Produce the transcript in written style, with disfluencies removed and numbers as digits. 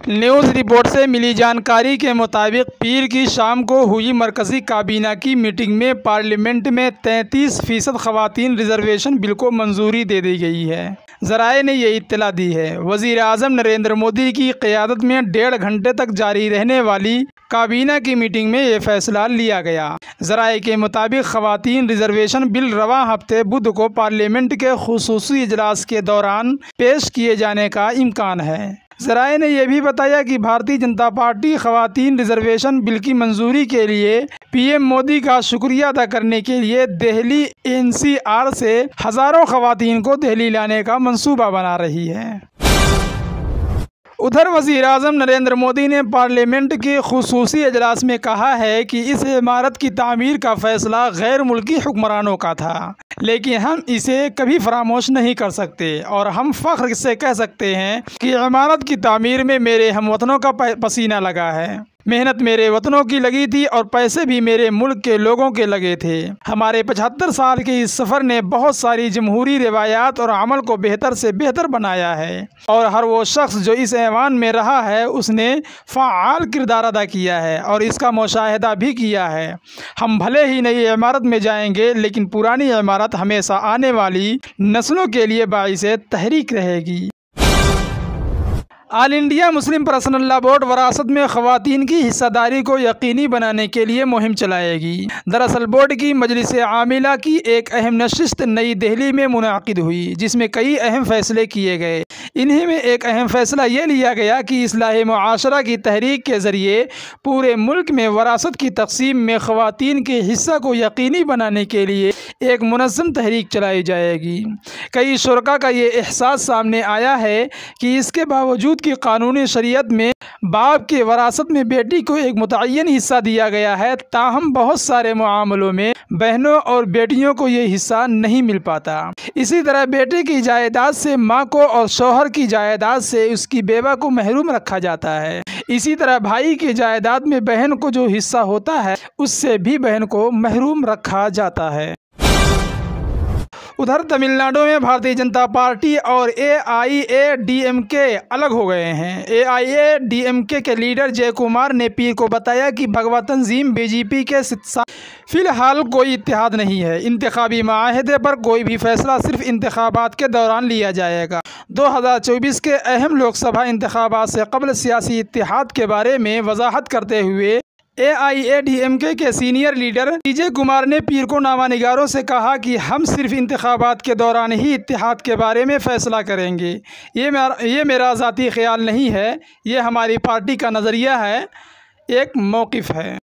News report से मिली जानकारी के मुताबिक पीर की शाम को हुई मरकज़ी काबीना की मीटिंग में पार्लियामेंट में 33% ख़वातीन रिजर्वेशन बिल को मंजूरी दे दी गई है। ज़राए ने यह इत्तला दी है। वज़ीर आज़म नरेंद्र मोदी की क़यादत में 1.5 घंटे तक जारी रहने वाली काबीना की मीटिंग में यह फ़ैसला लिया गया। ज़राए के मुताबिक ख़वातीन रिजर्वेशन बिल रवां हफ्ते बुध को पार्लियामेंट के ख़ुसूसी इजलास के दौरान पेश किए जाने का इम्कान है। ज़राए ने यह भी बताया कि भारतीय जनता पार्टी ख़वातीन रिजर्वेशन बिल की मंजूरी के लिए पीएम मोदी का शुक्रिया अदा करने के लिए दिल्ली एनसीआर से हज़ारों ख़वातीन को दिल्ली लाने का मंसूबा बना रही है। उधर वज़ीर आज़म नरेंद्र मोदी ने पार्लियामेंट के ख़ुसूसी इजलास में कहा है कि इस इमारत की तामीर का फ़ैसला गैर मुल्की हुक्मरानों का था, लेकिन हम इसे कभी फरामोश नहीं कर सकते और हम फ़ख्र से कह सकते हैं कि इमारत की तामीर में मेरे हमवतनों का पसीना लगा है। मेहनत मेरे वतनों की लगी थी और पैसे भी मेरे मुल्क के लोगों के लगे थे। हमारे 75 साल के इस सफ़र ने बहुत सारी जमहूरी रिवायात और अमल को बेहतर से बेहतर बनाया है और हर वो शख्स जो इस ऐवान में रहा है उसने फ़ाल किरदार अदा किया है और इसका मुशाहिदा भी किया है। हम भले ही नई इमारत में जाएंगे, लेकिन पुरानी इमारत हमेशा आने वाली नस्लों के लिए बाइसे तहरीक रहेगी। All India Muslim personal law board वरासत में ख़वातीन की हिस्सेदारी को यकीनी बनाने के लिए मुहिम चलाएगी। दरअसल बोर्ड की मजलिस आमिला की एक अहम नशिस्त नई दिल्ली में मुनाकिद हुई, जिसमें कई अहम फैसले किए गए। इन्हीं में एक अहम फ़ैसला ये लिया गया कि इस्लाह मुआशरा की तहरीक के ज़रिए पूरे मुल्क में वरासत की तक़सीम में ख़वातीन के हिस्सा को यकीनी बनाने के लिए एक मुनज़्ज़म तहरीक चलाई जाएगी। कई शुरका का ये एहसास सामने आया है कि इसके बावजूद कि कानूनी शरीयत में बाप के वरासत में बेटी को एक मुतय्यन हिस्सा दिया गया है, ताहम बहुत सारे मामलों में बहनों और बेटियों को ये हिस्सा नहीं मिल पाता। इसी तरह बेटे की जायदाद से माँ को और शौहर की जायदाद से उसकी बेवा को महरूम रखा जाता है। इसी तरह भाई की जायदाद में बहन को जो हिस्सा होता है उससे भी बहन को महरूम रखा जाता है। उधर तमिलनाडु में भारतीय जनता पार्टी और AIADMK अलग हो गए हैं। AIADMK के लीडर जयकुमार ने पीर को बताया कि भगवा तंजीम BJP के फ़िलहाल कोई इत्तेहाद नहीं है। इंतखाबी माहदे पर कोई भी फैसला सिर्फ इंतखाबात के दौरान लिया जाएगा। 2024 के अहम लोकसभा इंतखाबात से कबल सियासी इत्तेहाद के बारे में वजाहत करते हुए AIADMK के सीनियर लीडर विजय कुमार ने पीर को नामानिगारों से कहा कि हम सिर्फ इंतखाबात के दौरान ही इत्तेहाद के बारे में फ़ैसला करेंगे। ये मेरा ज़ाती ख्याल नहीं है, ये हमारी पार्टी का नज़रिया है, एक मौक़िफ़ है।